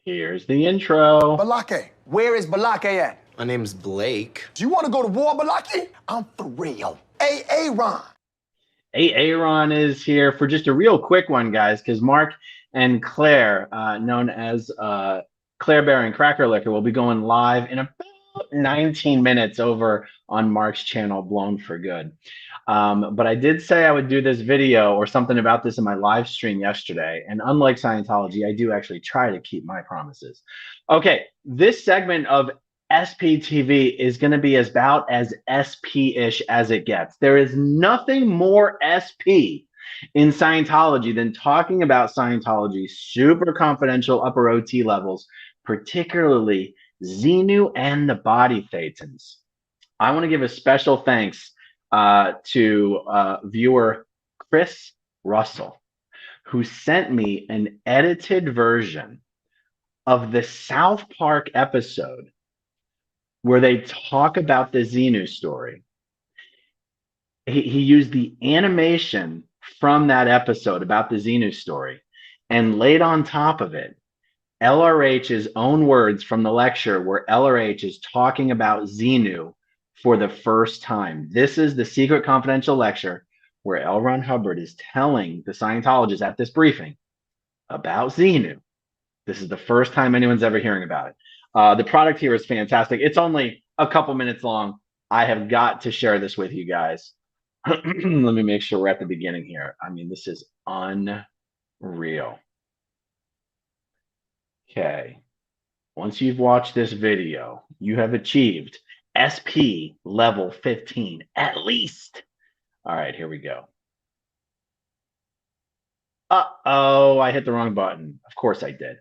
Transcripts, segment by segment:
Here's the intro. Balake. Where is Balake at? My name's Blake. Do you want to go to war, Balake? I'm for real. Hey, Aaron. Hey, Aaron is here for just a real quick one, guys, because Mark and Claire, known as Claire Bear and Cracker Liquor, will be going live in about 19 minutes over on Mark's channel, Blown for Good. But I did say I would do this video or something about this in my live stream yesterday. And unlike Scientology, I do actually try to keep my promises. Okay, this segment of SPTV is going to be about as SP-ish as it gets. There is nothing more SP in Scientology than talking about Scientology's super confidential upper OT levels, particularly Xenu and the body thetans. I want to give a special thanks to viewer Chris Russell, who sent me an edited version of the South Park episode where they talk about the Xenu story. He used the animation from that episode about the Xenu story and laid on top of it LRH's own words from the lecture where LRH is talking about Xenu for the first time. This is the secret confidential lecture where L. Ron Hubbard is telling the Scientologists at this briefing about Xenu. This is the first time anyone's ever hearing about it. The product here is fantastic. It's only a couple minutes long. I have got to share this with you guys. Let me make sure we're at the beginning here. I mean, this is unreal. Okay. Once you've watched this video, you have achieved SP level 15, at least. All right, here we go. Uh-oh, I hit the wrong button. Of course I did.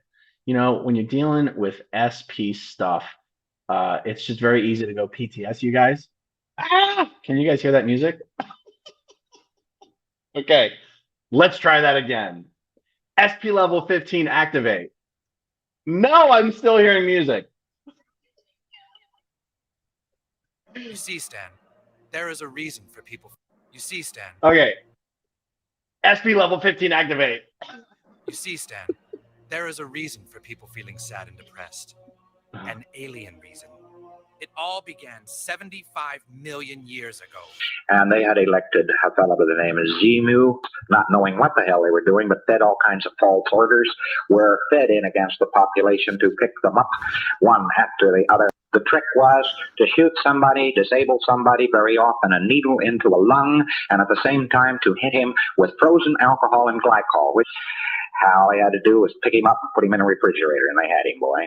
You know, when you're dealing with SP stuff, it's just very easy to go PTS, you guys. Ah, can you guys hear that music? Okay, let's try that again. SP level 15, activate. No, I'm still hearing music. You see, Stan, there is a reason for people. You see, Stan. Okay. SP level 15, activate. You see, Stan, there is a reason for people feeling sad and depressed. An alien reason. It all began 75 million years ago. And they had elected a fellow by the name of Xenu, not knowing what the hell they were doing, but fed all kinds of false orders, were fed in against the population to pick them up one after the other. The trick was to shoot somebody, disable somebody, very often a needle into a lung, and at the same time to hit him with frozen alcohol and glycol, which all they had to do was pick him up and put him in a refrigerator, and they had him, boy.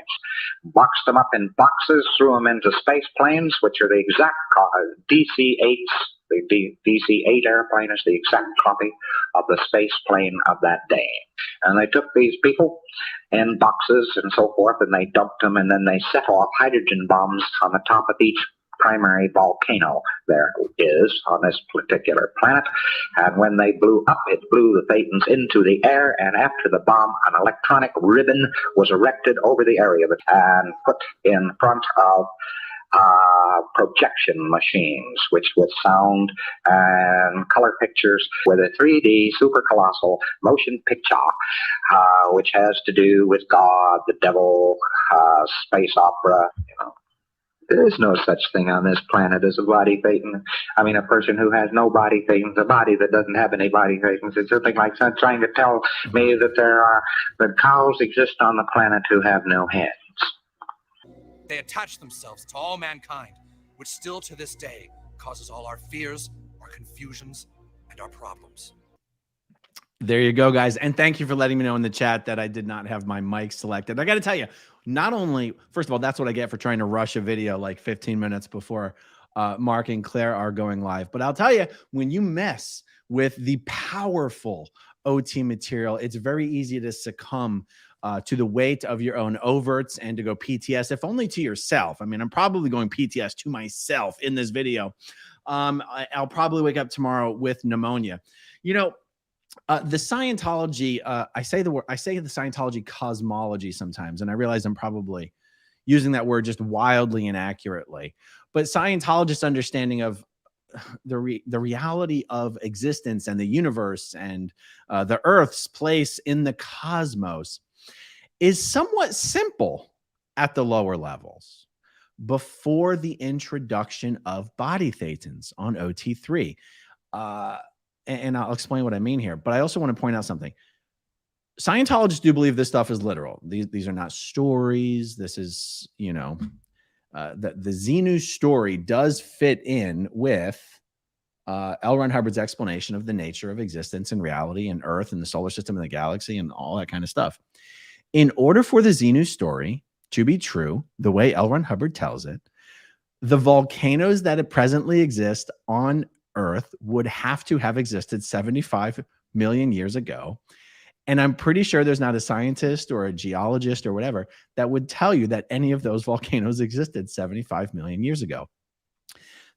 Boxed them up in boxes, threw them into space planes, which are the exact DC-8s. The DC-8 airplane is the exact copy of the space plane of that day. And they took these people in boxes and so forth, and they dumped them, and then they set off hydrogen bombs on the top of each primary volcano there is on this particular planet. And when they blew up, it blew the thetans into the air, and after the bomb, an electronic ribbon was erected over the area of it and put in front of projection machines, which with sound and color pictures with a 3D super colossal motion picture, which has to do with God, the devil, space opera, you know. There is no such thing on this planet as a body thetan. I mean, a person who has no body thetans, a body that doesn't have any body thetans. It's something like trying to tell me that cows exist on the planet who have no heads. They attach themselves to all mankind, which still to this day causes all our fears, our confusions, and our problems. There you go, guys. And thank you for letting me know in the chat that I did not have my mic selected. I got to tell you, not only, first of all, that's what I get for trying to rush a video like 15 minutes before Mark and Claire are going live. But I'll tell you, when you mess with the powerful OT material, it's very easy to succumb to the weight of your own overts and to go PTS, if only to yourself. I mean, I'm probably going PTS to myself in this video. I'll probably wake up tomorrow with pneumonia. You know, the Scientology, I say the Scientology cosmology sometimes, and I realize I'm probably using that word just wildly inaccurately. But Scientologists' understanding of the reality of existence and the universe and the Earth's place in the cosmos is somewhat simple at the lower levels before the introduction of body thetans on OT3. And I'll explain what I mean here, but I also want to point out something. Scientologists do believe this stuff is literal. These are not stories. This is, you know, the Xenu story does fit in with L. Ron Hubbard's explanation of the nature of existence and reality and Earth and the solar system and the galaxy and all that kind of stuff. In order for the Xenu story to be true, the way L. Ron Hubbard tells it, the volcanoes that presently exist on Earth would have to have existed 75 million years ago. And I'm pretty sure there's not a scientist or a geologist or whatever that would tell you that any of those volcanoes existed 75 million years ago.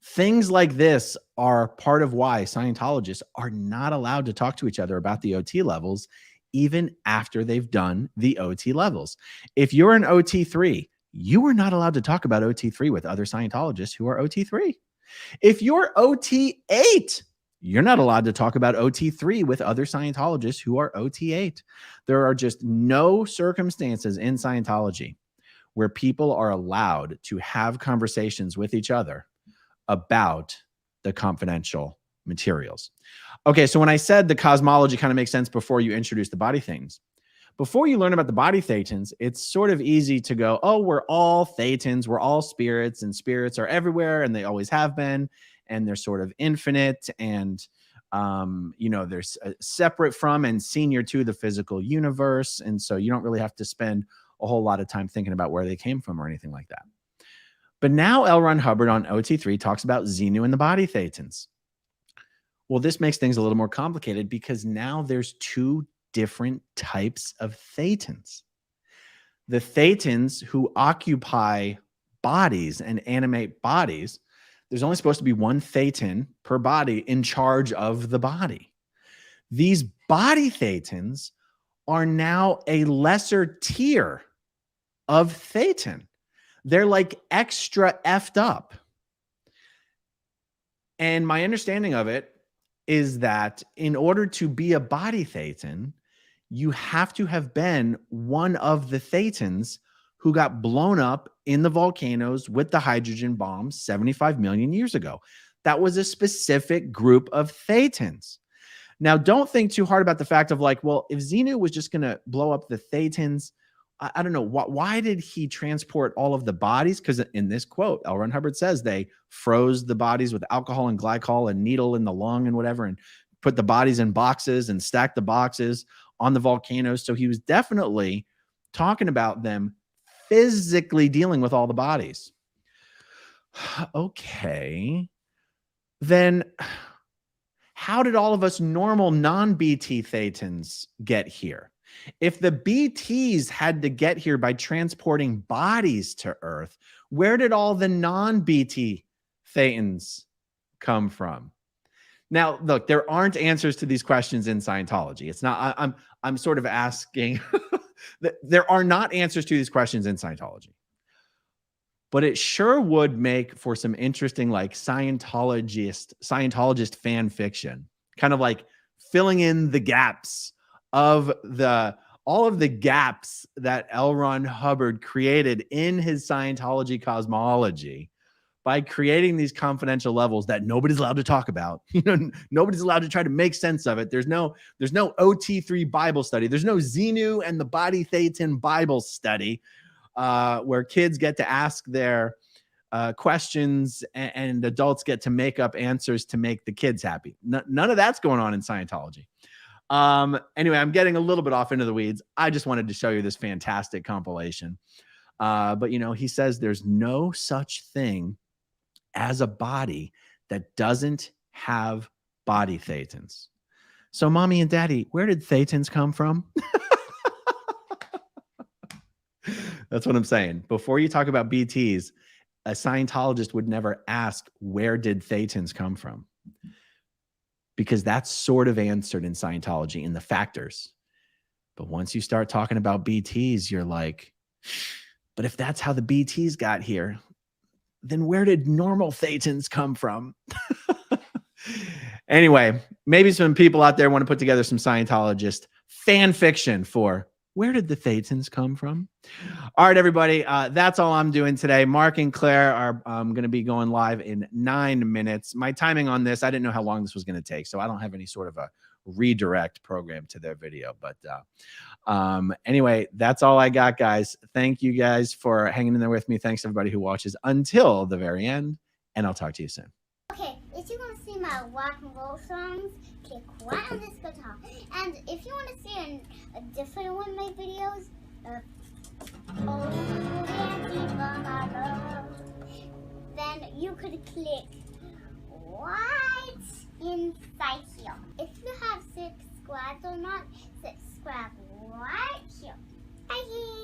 Things like this are part of why Scientologists are not allowed to talk to each other about the OT levels, even after they've done the OT levels. If you're an OT3, you are not allowed to talk about OT3 with other Scientologists who are OT3. If you're OT8, you're not allowed to talk about OT3 with other Scientologists who are OT8. There are just no circumstances in Scientology where people are allowed to have conversations with each other about the confidential materials. Okay, so when I said the cosmology kind of makes sense before you introduce the body things, before you learn about the body thetans, it's sort of easy to go, oh, we're all thetans, we're all spirits, and spirits are everywhere, and they always have been, and they're sort of infinite, and you know, they're separate from and senior to the physical universe, and so you don't really have to spend a whole lot of time thinking about where they came from or anything like that. But now L. Ron Hubbard on OT3 talks about Xenu and the body thetans. Well, this makes things a little more complicated because now there's two different types of thetans. The thetans who occupy bodies and animate bodies, there's only supposed to be one thetan per body in charge of the body. These body thetans are now a lesser tier of thetan. They're like extra effed up. And my understanding of it is that in order to be a body thetan, you have to have been one of the thetans who got blown up in the volcanoes with the hydrogen bombs 75 million years ago. That was a specific group of thetans. Now, don't think too hard about the fact of like, well, if Xenu was just going to blow up the thetans, I don't know, why did he transport all of the bodies? Because in this quote, L. Ron Hubbard says they froze the bodies with alcohol and glycol and needle in the lung and whatever, and put the bodies in boxes and stacked the boxes on the volcanoes. So he was definitely talking about them physically dealing with all the bodies. Okay. Then how did all of us normal non-BT thetans get here? If the BTs had to get here by transporting bodies to Earth, where did all the non-BT thetans come from? Now, look, there aren't answers to these questions in Scientology. It's not, I'm sort of asking, there are not answers to these questions in Scientology. But it sure would make for some interesting, like Scientologist fan fiction, kind of like filling in the gaps of all of the gaps that L. Ron Hubbard created in his Scientology cosmology by creating these confidential levels that nobody's allowed to talk about. You know, nobody's allowed to try to make sense of it. There's no OT3 Bible study. There's no Xenu and the body thetan Bible study where kids get to ask their questions and adults get to make up answers to make the kids happy. None of that's going on in Scientology. Anyway, I'm getting a little bit off into the weeds. I just wanted to show you this fantastic compilation. But you know, he says there's no such thing as a body that doesn't have body thetans. So mommy and daddy, where did thetans come from? That's what I'm saying. Before you talk about BTs, a Scientologist would never ask, where did thetans come from? Because that's sort of answered in Scientology in the factors. But once you start talking about BTs, you're like, but if that's how the BTs got here, then where did normal thetans come from? Anyway, maybe some people out there want to put together some Scientologist fan fiction for Where did the Thetans come from? All right, everybody. That's all I'm doing today. Mark and Claire are going to be going live in 9 minutes. My timing on this, I didn't know how long this was going to take, so I don't have any sort of a redirect program to their video. But anyway, that's all I got, guys. Thank you guys for hanging in there with me. Thanks everybody who watches until the very end, and I'll talk to you soon. Okay, if you want to see my rock and roll songs, click right on this guitar. And if you want to see a different one of my videos, then you could click right inside here. If you have subscribed or not, subscribe right here. Bye.